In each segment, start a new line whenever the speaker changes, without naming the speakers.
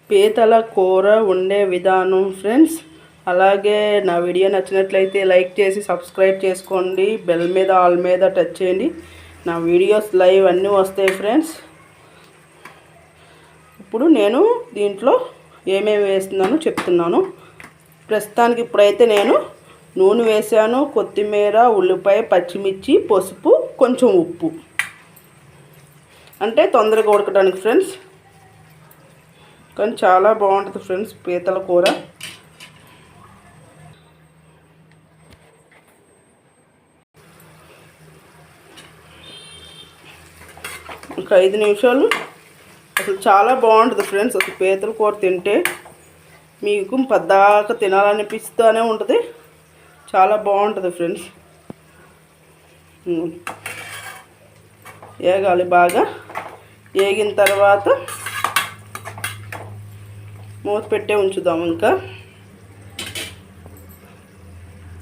పీతల కూర వండే విధానం ఫ్రెండ్స్. అలాగే నా వీడియో నచ్చినట్లయితే లైక్ చేసి సబ్స్క్రైబ్ చేసుకోండి. బెల్ మీద ఆల్ మీద టచ్ చేయండి. నా వీడియోస్ లైవ్ అన్నీ వస్తాయి ఫ్రెండ్స్. ఇప్పుడు నేను దీంట్లో ఏమేమి వేస్తున్నానో చెప్తున్నాను. ప్రస్తుతానికి ఇప్పుడైతే నేను నూనె వేసాను, కొత్తిమీర, ఉల్లిపాయ, పచ్చిమిర్చి, పసుపు, కొంచెం ఉప్పు, అంటే తొందరగా ఉడకడానికి ఫ్రెండ్స్. కానీ చాలా బాగుంటుంది ఫ్రెండ్స్ పీతల కూర. ఒక 5 నిమిషాలు అసలు చాలా బాగుంటుంది ఫ్రెండ్స్. అసలు పీతల కూర తింటే మీకు పద్దాక తినాలనిపిస్తూనే ఉంటుంది. చాలా బాగుంటుంది ఫ్రెండ్స్. వేగాలి బాగా. వేగిన తర్వాత మూత పెట్టే ఉంచుదాం. ఇంకా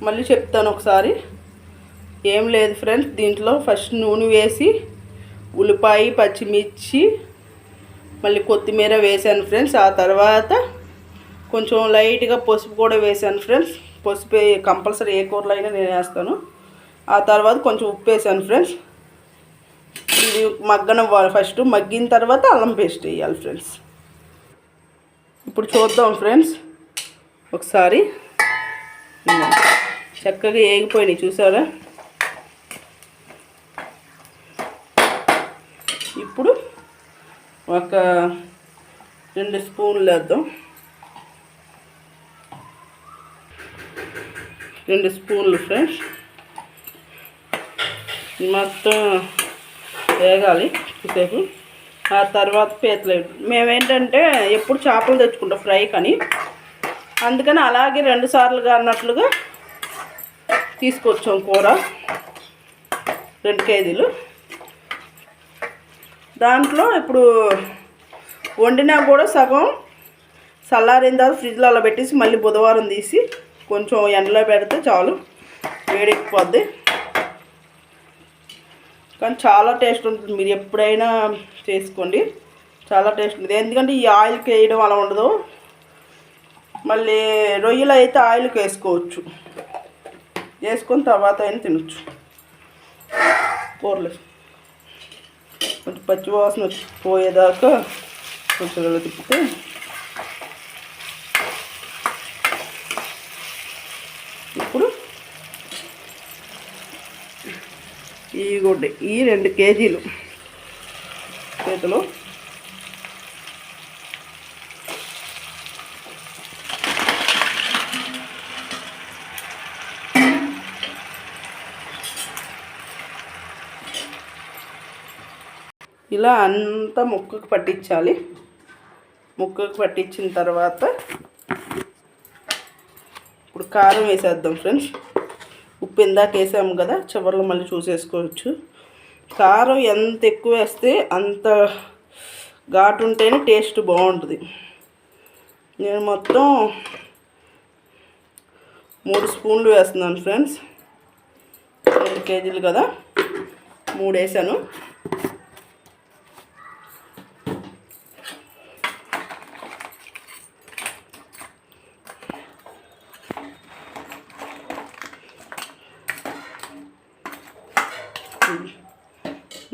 మళ్ళీ చెప్తాను ఒకసారి. ఏం లేదు ఫ్రెండ్స్, దీంట్లో ఫస్ట్ నూనె వేసి ఉల్లిపాయ, పచ్చిమిర్చి, మళ్ళీ కొత్తిమీర వేసాను ఫ్రెండ్స్. ఆ తర్వాత కొంచెం లైట్గా పసుపు కూడా వేసాను ఫ్రెండ్స్. పసుపు కంపల్సరీ ఏ కూరలో అయినా నేను వేస్తాను. ఆ తర్వాత కొంచెం ఉప్పు వేసాను ఫ్రెండ్స్. ఇది మగ్గనివ్వాలి. ఫస్ట్ మగ్గిన తర్వాత అల్లం పేస్ట్ వేయాలి ఫ్రెండ్స్. ఇప్పుడు చూద్దాం ఫ్రెండ్స్ ఒకసారి. చక్కగా వేగిపోయినాయి చూసారా. ఇప్పుడు ఒక 2 స్పూన్లు వేద్దాం. 2 స్పూన్లు ఫ్రెండ్స్. మొత్తం వేగాలి కొద్దిసేపు. ఆ తర్వాత పీతలు. మేమేంటంటే ఎప్పుడు చేపలు తెచ్చుకుంటాం ఫ్రై కానీ, అందుకని అలాగే 2 సార్లుగా అన్నట్లుగా తీసుకొచ్చాం కూర. 2 కేజీలు. దాంట్లో ఇప్పుడు వండినా కూడా సగం చల్లారిన తర్వాత ఫ్రిడ్జ్లో అలా పెట్టేసి మళ్ళీ బుధవారం తీసి కొంచెం ఎండలో పెడితే చాలు, వేడెక్కిపోద్ది. కానీ చాలా టేస్ట్ ఉంటుంది. మీరు ఎప్పుడైనా చేసుకోండి, చాలా టేస్ట్ ఉంటుంది. ఎందుకంటే ఈ ఆయిల్కి వేయడం అలా ఉండదు. మళ్ళీ రొయ్యలు అయితే ఆయిల్కి వేసుకోవచ్చు, వేసుకొని తర్వాత అయినా తినచ్చు. కూరలు కొంచెం పచ్చివాసన పోయేదాకా కొంచెం ఇలా తిప్పితే ఇప్పుడు ఈ గుడ్డ ఈ 2 కేజీలు పీతలు ఇలా అంతా ముక్కకు పట్టించాలి. ముక్కకు పట్టించిన తర్వాత ఇప్పుడు కారం వేసేద్దాం ఫ్రెండ్స్. ఉప్పు ఇందాక వేసాము కదా, చివరిలో మళ్ళీ చూసేసుకోవచ్చు. కారం ఎంత ఎక్కువ వేస్తే అంత ఘాటు ఉంటేనే టేస్ట్ బాగుంటుంది. నేను మొత్తం 3 స్పూన్లు వేస్తున్నాను ఫ్రెండ్స్. 2 కేజీలు కదా, 3 వేసాను.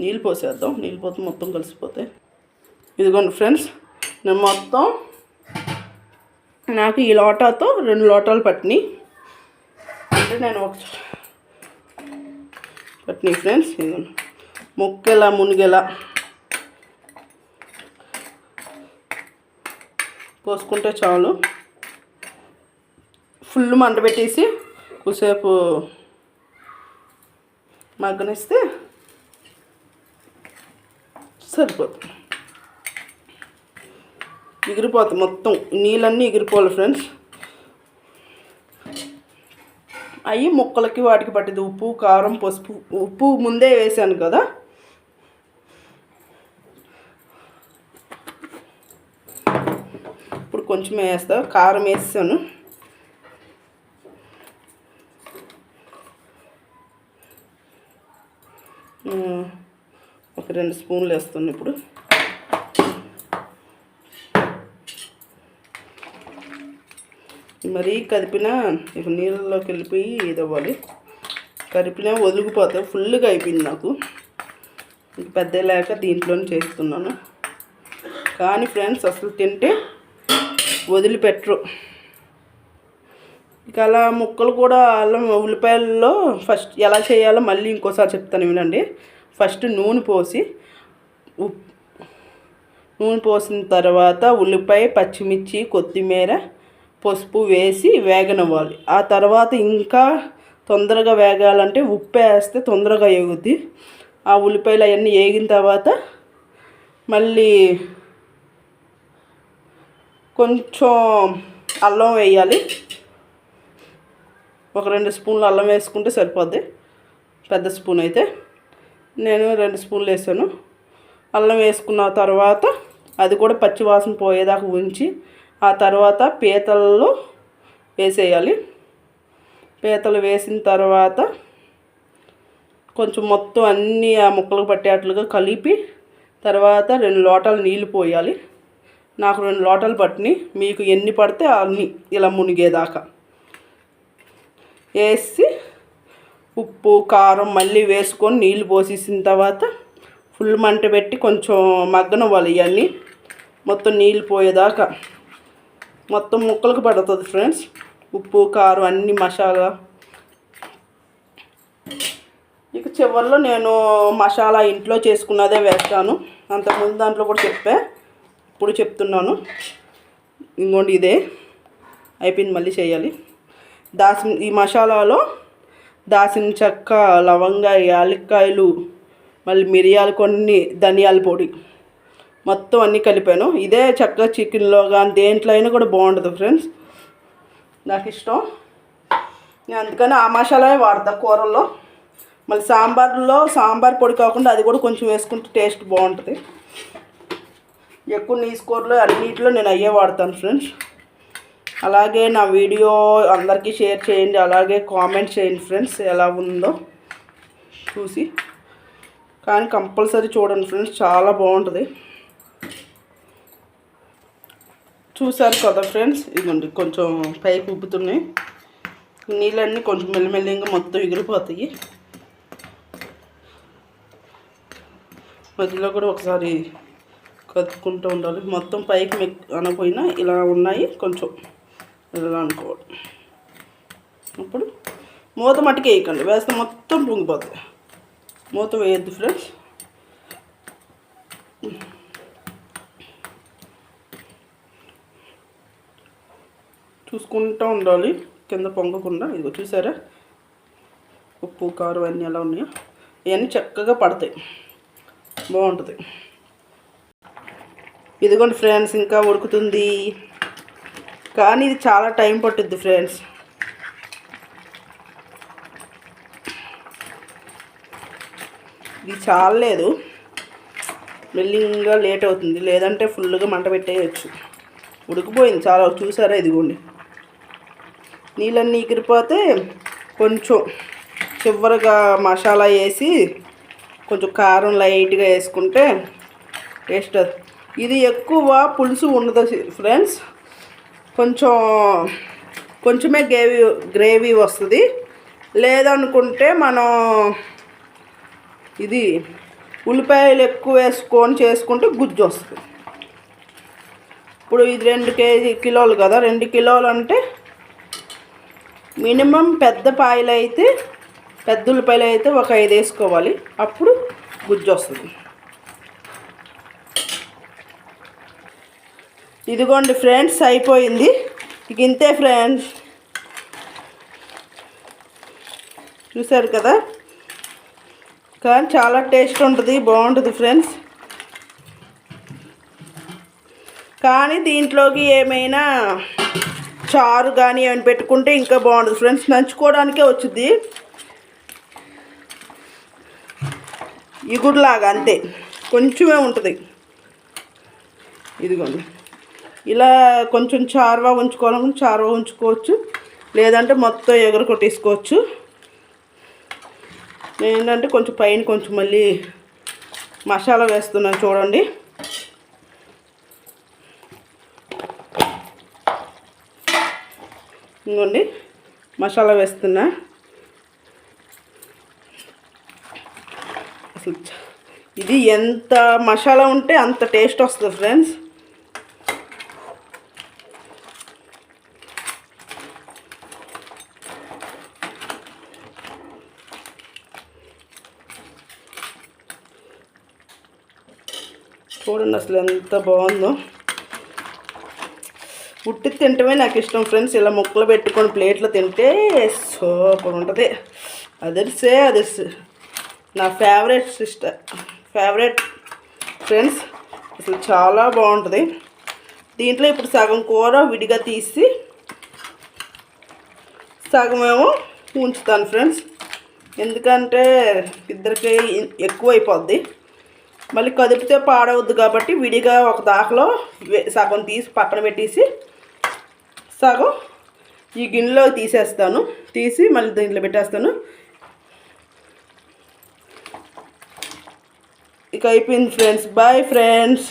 నీళ్ళు పోసేద్దాం. నీళ్ళు పోతే మొత్తం కలిసిపోతాయి. ఇదిగోండి ఫ్రెండ్స్, నేను మొత్తం నాకు ఈ లోటాతో 2 లోటాలు పట్టినాయి. అంటే నేను పట్టినాయి ఫ్రెండ్స్. ఇదిగోండి ముక్కెలా మునిగేలా పోసుకుంటే చాలు. ఫుల్ మంట పెట్టేసి కొద్దిసేపు మగ్గనిస్తే సరిపోతుంది. ఎగిరిపోతుంది మొత్తం, నీళ్ళన్నీ ఎగిరిపోవాలి ఫ్రెండ్స్. అవి ముక్కలకి వాటికి పట్టింది. ఉప్పు, కారం, పసుపు. ఉప్పు ముందే వేసాను కదా. ఇప్పుడు కొంచెం వేస్తా. కారం వేసాను. ఒక 2 స్పూన్లు వేస్తాను ఇప్పుడు. మరీ కదిపినా ఇక నీళ్ళలోకి వెళ్ళిపోయి ఇది అవ్వాలి. కదిపినా ఒదిగిపోతాయి. ఫుల్గా అయిపోయింది నాకు. ఇంక పెద్ద లేక దీంట్లోనే చేస్తున్నాను. కానీ ఫ్రెండ్స్ అసలు తింటే వదిలిపెట్టరు. ఇక అలా ముక్కలు కూడా అల్లం ఉల్లిపాయల్లో ఫస్ట్ ఎలా చేయాలో మళ్ళీ ఇంకోసారి చెప్తాను వినండి. ఫస్ట్ నూనె పోసి నూనె పోసిన తర్వాత ఉల్లిపాయ, పచ్చిమిర్చి, కొత్తిమీర, పసుపు వేసి వేగనివ్వాలి. ఆ తర్వాత ఇంకా తొందరగా వేగాలంటే ఉప్పు వేస్తే తొందరగా వేగుద్ది. ఆ ఉల్లిపాయలు అవన్నీ వేగిన తర్వాత మళ్ళీ కొంచెం అల్లం వేయాలి. ఒక 2 స్పూన్లు అల్లం వేసుకుంటే సరిపోద్ది. పెద్ద స్పూన్ అయితే నేను 2 స్పూన్లు వేసాను. అల్లం వేసుకున్న తర్వాత అది కూడా పచ్చి వాసన పోయేదాకా ఉంచి ఆ తర్వాత పీతల్లో వేసేయాలి. పీతలు వేసిన తర్వాత కొంచెం మొత్తం అన్నీ ఆ ముక్కలకు పట్టేటట్లుగా కలిపి తర్వాత 2 లోటాలు నీళ్ళు పోయాలి. నాకు 2 లోటాలు పట్టినాయి. మీకు ఎన్ని పడితే అన్ని ఇలా మునిగేదాకా వేసి ఉప్పు, కారం మళ్ళీ వేసుకొని నీళ్ళు పోసేసిన తర్వాత ఫుల్ మంట పెట్టి కొంచెం మగ్గనివ్వాలి. ఇవన్నీ మొత్తం నీళ్ళు పోయేదాకా మొత్తం ముక్కలకు పడుతుంది ఫ్రెండ్స్. ఉప్పు, కారం అన్ని మసాలా. ఇక చివరిలో నేను మసాలా ఇంట్లో చేసుకున్నదే వేస్తాను. అంతకుముందు దాంట్లో కూడా చెప్పా, ఇప్పుడు చెప్తున్నాను. ఇంకోండి ఇదే అయిపోయింది. మళ్ళీ చేయాలి. ఈ మసాలాలో దాల్చిన చెక్క, లవంగ, యాలక్కాయలు, మళ్ళీ మిరియాలు, కొన్ని ధనియాల పొడి మొత్తం అన్నీ కలిపాను. ఇదే చక్కగా చికెన్లో కానీ దేంట్లో అయినా కూడా బాగుంటుంది ఫ్రెండ్స్. నాకు ఇష్టం. నేను అందుకని ఆ మసాలా వాడతా కూరల్లో. మళ్ళీ సాంబార్ పొడి కాకుండా అది కూడా కొంచెం వేసుకుంటే టేస్ట్ బాగుంటుంది. ఎక్కువ నీసు కూరలో అన్నింటిలో నేను అయ్యే వాడతాను ఫ్రెండ్స్. అలాగే నా వీడియో అందరికీ షేర్ చేయండి. అలాగే కామెంట్ చేయండి ఫ్రెండ్స్ ఎలా ఉందో చూసి. కానీ కంపల్సరీ చూడండి ఫ్రెండ్స్, చాలా బాగుంటుంది. చూసారు కదా ఫ్రెండ్స్, ఇదిగోండి కొంచెం పైకి ఉబ్బుతున్నాయి. నీళ్ళన్నీ కొంచెం మెల్లిమెల్లిగా మొత్తం ఎగిరిపోతాయి. మధ్యలో కూడా ఒకసారి కదుపుకుంటూ ఉండాలి. మొత్తం పైకి అనకపోయినా ఇలా ఉన్నాయి, కొంచెం ఇలా అనుకోవాలి. ఇప్పుడు మూత మట్టుకు వేయకండి, వేస్తే మొత్తం పొంగిపోతుంది. మూత వేయద్దు ఫ్రెండ్స్. చూసుకుంటూ ఉండాలి కింద పొంగకుండా. ఇదిగో చూసారా ఉప్పు, కారం అన్నీ ఎలా ఉన్నాయో. ఇవన్నీ చక్కగా పడతాయి, బాగుంటుంది. ఇదిగోండి ఫ్రెండ్స్, ఇంకా ఉడుకుతుంది. కానీ ఇది చాలా టైం పట్టుద్ది ఫ్రెండ్స్. ఇది చాలలేదు, మెల్లింగా లేట్ అవుతుంది. లేదంటే ఫుల్గా మంట పెట్టేయచ్చు. ఉడికిపోయింది చాలా. చూసారా ఇదిగోండి నీళ్ళన్నీ ఎగిరిపోతే కొంచెం చివరగా మసాలా వేసి కొంచెం కారం లైట్గా వేసుకుంటే టేస్ట్. ఇది ఎక్కువ పులుసు ఉండదు ఫ్రెండ్స్, కొంచెమే గ్రేవీ వస్తుంది. లేదనుకుంటే మనం ఇది ఉల్లిపాయలు ఎక్కువ వేసుకొని చేసుకుంటే గుజ్జు వస్తుంది. ఇప్పుడు ఇది 2 కిలోలు కదా, 2 కిలోలు అంటే మినిమం పెద్ద ఉల్లిపాయలు అయితే ఒక 5 వేసుకోవాలి. అప్పుడు గుజ్జు వస్తుంది. ఇదిగోండి ఫ్రెండ్స్, అయిపోయింది. ఇక ఇంతే ఫ్రెండ్స్, చూసారు కదా. కానీ చాలా టేస్ట్ ఉంటుంది, బాగుంటుంది ఫ్రెండ్స్. కానీ దీంట్లోకి ఏమైనా చారు కానీ ఏమైనా పెట్టుకుంటే ఇంకా బాగుంటుంది ఫ్రెండ్స్. నంచుకోవడానికే వచ్చింది ఇగురులాగా, అంతే, కొంచెమే ఉంటుంది. ఇదిగోండి ఇలా కొంచెం చారువా ఉంచుకోవాలనుకుంటే చారువా ఉంచుకోవచ్చు, లేదంటే మొత్తం ఎగురు కొట్టేసుకోవచ్చు. ఏంటంటే కొంచెం పైన కొంచెం మళ్ళీ మసాలా వేస్తున్నాను చూడండి. ఇంకోండి మసాలా వేస్తున్నా. అసలు ఇది ఎంత మసాలా ఉంటే అంత టేస్ట్ వస్తుంది ఫ్రెండ్స్. చూడండి అసలు ఎంత బాగుందో. ఉట్టి తింటమే నాకు ఇష్టం ఫ్రెండ్స్. ఇలా ముక్కలు పెట్టుకొని ప్లేట్లో తింటే సూపర్ ఉంటుంది. అదర్స్ నా ఫేవరెట్ ఫ్రెండ్స్. అసలు చాలా బాగుంటుంది. దీంట్లో ఇప్పుడు సగం కూర విడిగా తీసి సగమేమో ఉంచుతాను ఫ్రెండ్స్. ఎందుకంటే ఇద్దరికి ఎక్కువ అయిపోద్ది, మళ్ళీ కదిపితే పాడవద్దు కాబట్టి విడిగా ఒక దాకలో సగం తీసి పక్కన పెట్టేసి సగం ఈ గిన్నెలో తీసేస్తాను. తీసి మళ్ళీ దీంట్లో పెట్టేస్తాను. ఇక అయిపోయింది ఫ్రెండ్స్. Bye friends.